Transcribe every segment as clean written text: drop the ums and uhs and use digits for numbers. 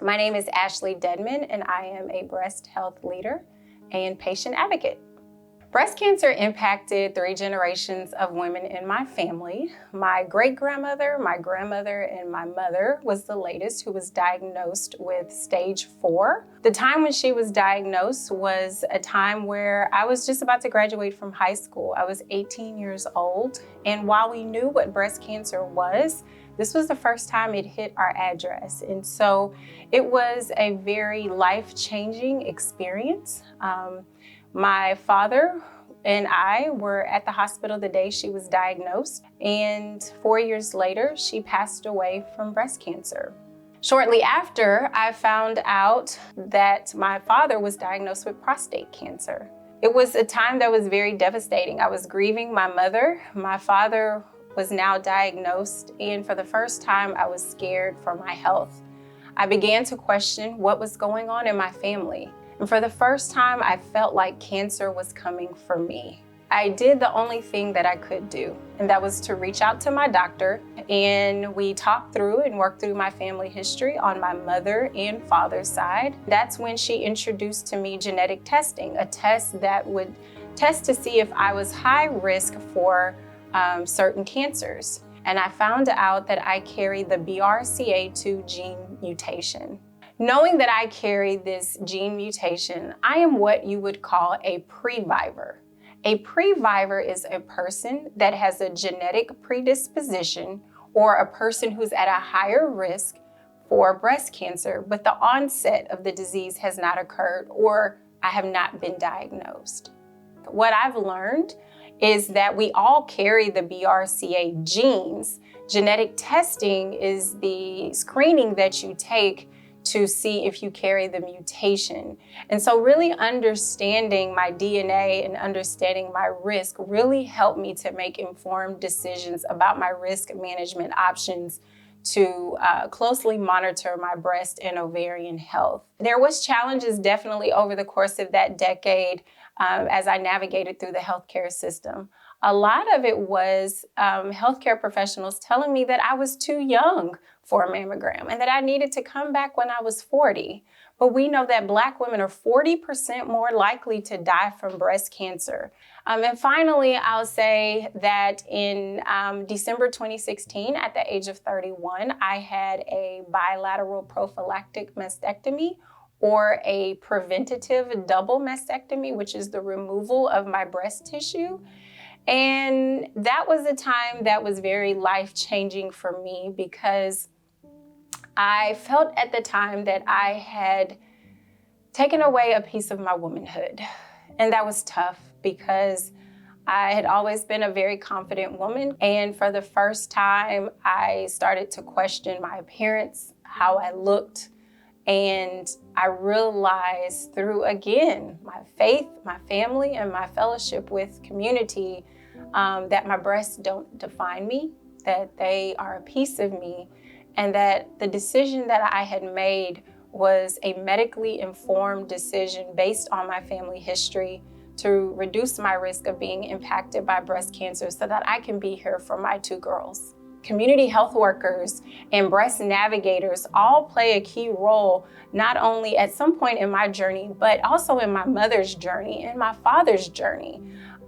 My name is Ashley Dedmon, and I am a breast health leader and patient advocate. Breast cancer impacted 3 generations of women in my family. My great-grandmother, my grandmother, and my mother was the latest who was diagnosed with stage 4. The time when she was diagnosed was a time where I was just about to graduate from high school. I was 18 years old, and while we knew what breast cancer was, this was the first time it hit our address. And so it was a very life-changing experience. My father and I were at the hospital the day she was diagnosed, and 4 years later, she passed away from breast cancer. Shortly after, I found out that my father was diagnosed with prostate cancer. It was a time that was very devastating. I was grieving my mother. My father was now diagnosed, and for the first time, I was scared for my health. I began to question what was going on in my family. And for the first time, I felt like cancer was coming for me. I did the only thing that I could do, and that was to reach out to my doctor, and we talked through and worked through my family history on my mother and father's side. That's when she introduced to me genetic testing, a test that would test to see if I was high risk for certain cancers. And I found out that I carry the BRCA2 gene mutation. Knowing that I carry this gene mutation, I am what you would call a Previvor. A Previvor is a person that has a genetic predisposition or a person who's at a higher risk for breast cancer, but the onset of the disease has not occurred or I have not been diagnosed. What I've learned is that we all carry the BRCA genes. Genetic testing is the screening that you take to see if you carry the mutation. And so really understanding my DNA and understanding my risk really helped me to make informed decisions about my risk management options to closely monitor my breast and ovarian health. There was challenges definitely over the course of that decade as I navigated through the healthcare system. A lot of it was healthcare professionals telling me that I was too young for a mammogram and that I needed to come back when I was 40. But we know that Black women are 40% more likely to die from breast cancer. And finally, I'll say that in December 2016, at the age of 31, I had a bilateral prophylactic mastectomy, or a preventative double mastectomy, which is the removal of my breast tissue. And that was a time that was very life-changing for me because I felt at the time that I had taken away a piece of my womanhood. And that was tough because I had always been a very confident woman. And for the first time, I started to question my appearance, how I looked. And I realized through, again, my faith, my family, and my fellowship with community that my breasts don't define me, that they are a piece of me, and that the decision that I had made was a medically informed decision based on my family history to reduce my risk of being impacted by breast cancer so that I can be here for my 2 girls. Community health workers and breast navigators all play a key role, not only at some point in my journey, but also in my mother's journey and my father's journey.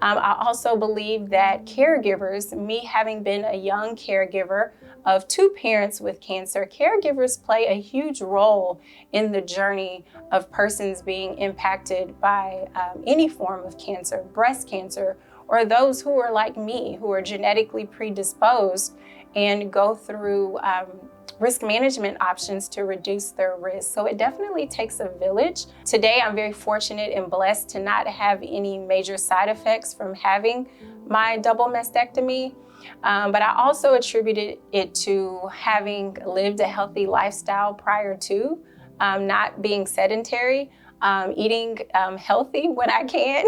I also believe that caregivers, me having been a young caregiver of 2 parents with cancer, caregivers play a huge role in the journey of persons being impacted by any form of cancer, breast cancer, or those who are like me, who are genetically predisposed and go through risk management options to reduce their risk. So it definitely takes a village. Today, I'm very fortunate and blessed to not have any major side effects from having my double mastectomy. But I also attributed it to having lived a healthy lifestyle prior to, not being sedentary, eating healthy when I can.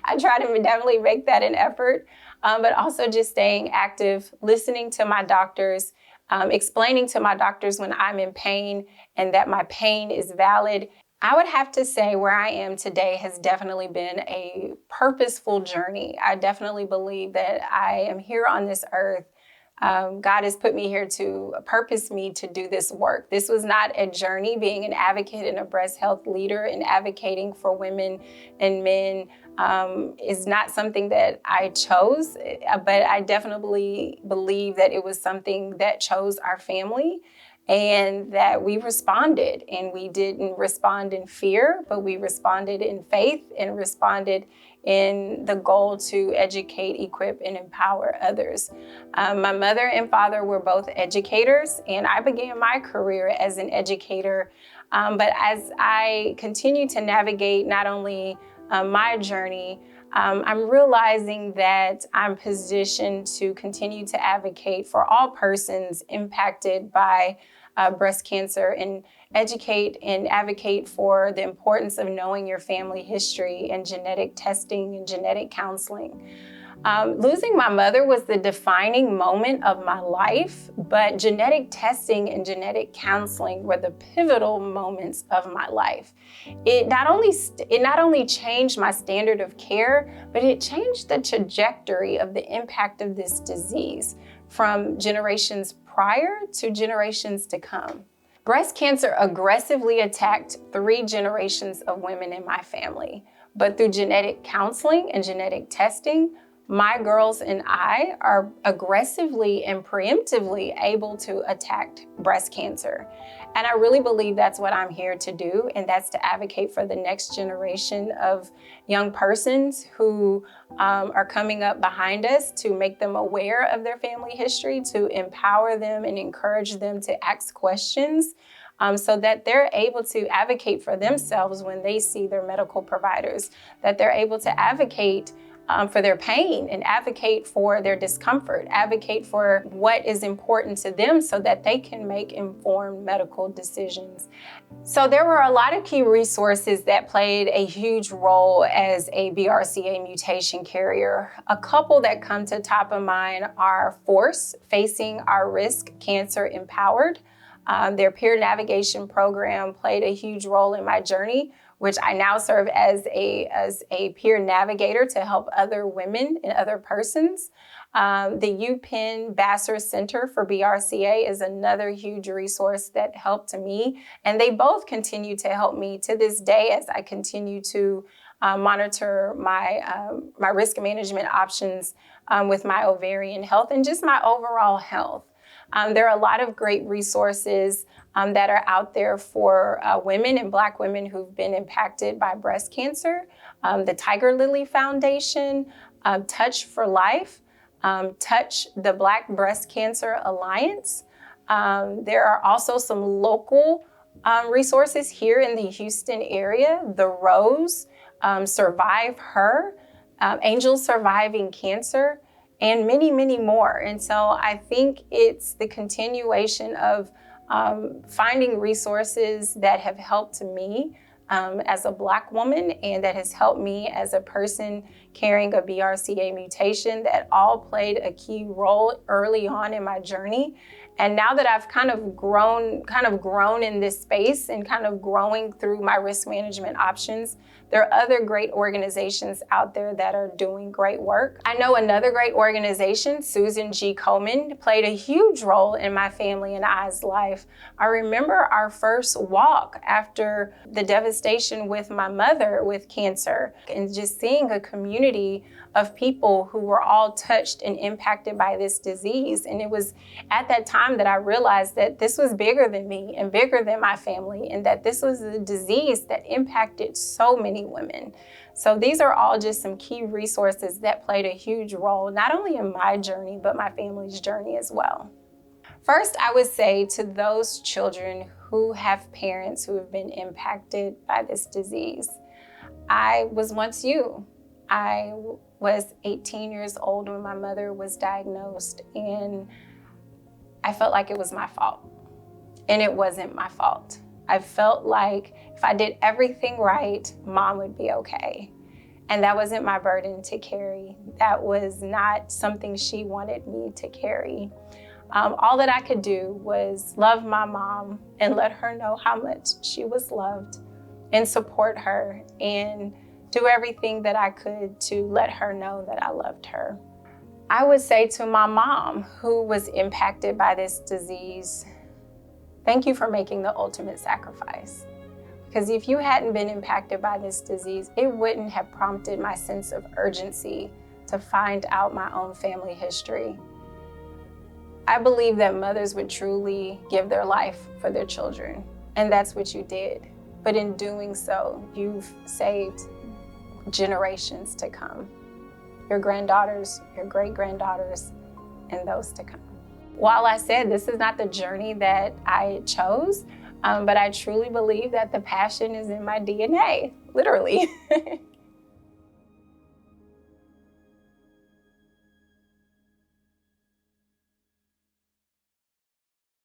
I try to definitely make that an effort, but also just staying active, listening to my doctors, explaining to my doctors when I'm in pain and that my pain is valid. I would have to say where I am today has definitely been a purposeful journey. I definitely believe that I am here on this earth God has put me here to purpose me to do this work. This was not a journey. Being an advocate and a breast health leader and advocating for women and men is not something that I chose, but I definitely believe that it was something that chose our family, and that we responded. And we didn't respond in fear, but we responded in faith and responded in the goal to educate, equip, and empower others. My mother and father were both educators, and I began my career as an educator. But as I continue to navigate not only my journey, I'm realizing that I'm positioned to continue to advocate for all persons impacted by breast cancer, and educate and advocate for the importance of knowing your family history and genetic testing and genetic counseling. Losing my mother was the defining moment of my life, but genetic testing and genetic counseling were the pivotal moments of my life. It not only changed my standard of care, but it changed the trajectory of the impact of this disease from generations prior to generations to come. Breast cancer aggressively attacked 3 generations of women in my family, but through genetic counseling and genetic testing, my girls and I are aggressively and preemptively able to attack breast cancer. And I really believe that's what I'm here to do, and that's to advocate for the next generation of young persons who are coming up behind us, to make them aware of their family history, to empower them and encourage them to ask questions, so that they're able to advocate for themselves when they see their medical providers, that they're able to advocate for their pain and advocate for their discomfort, advocate for what is important to them so that they can make informed medical decisions. So there were a lot of key resources that played a huge role as a BRCA mutation carrier. A couple that come to top of mind are FORCE, Facing Our Risk Cancer Empowered. Their peer navigation program played a huge role in my journey, which I now serve as a peer navigator to help other women and other persons. The UPenn Vassar Center for BRCA is another huge resource that helped me, and they both continue to help me to this day as I continue to monitor my risk management options with my ovarian health and just my overall health. There are a lot of great resources that are out there for women and Black women who've been impacted by breast cancer. The Tiger Lily Foundation, Touch for Life, Touch the Black Breast Cancer Alliance. There are also some local resources here in the Houston area, The Rose, Survive Her, Angels Surviving Cancer, and many, many more. And so I think it's the continuation of finding resources that have helped me as a Black woman, and that has helped me as a person carrying a BRCA mutation, that all played a key role early on in my journey. And now that I've kind of grown in this space and kind of growing through my risk management options, there are other great organizations out there that are doing great work. I know another great organization, Susan G. Komen, played a huge role in my family and I's life. I remember our first walk after the devastation with my mother with cancer, and just seeing a community of people who were all touched and impacted by this disease. And it was at that time that I realized that this was bigger than me and bigger than my family, and that this was a disease that impacted so many women. So these are all just some key resources that played a huge role, not only in my journey, but my family's journey as well. First, I would say to those children who have parents who have been impacted by this disease, I was once you. I was 18 years old when my mother was diagnosed, and I felt like it was my fault. And it wasn't my fault. I felt like if I did everything right, Mom would be okay. And that wasn't my burden to carry. That was not something she wanted me to carry. All that I could do was love my mom and let her know how much she was loved, and support her, and do everything that I could to let her know that I loved her. I would say to my mom, who was impacted by this disease, thank you for making the ultimate sacrifice. Because if you hadn't been impacted by this disease, it wouldn't have prompted my sense of urgency to find out my own family history. I believe that mothers would truly give their life for their children, and that's what you did. But in doing so, you've saved generations to come. Your granddaughters, your great-granddaughters, and those to come. While I said this is not the journey that I chose, but I truly believe that the passion is in my DNA, literally.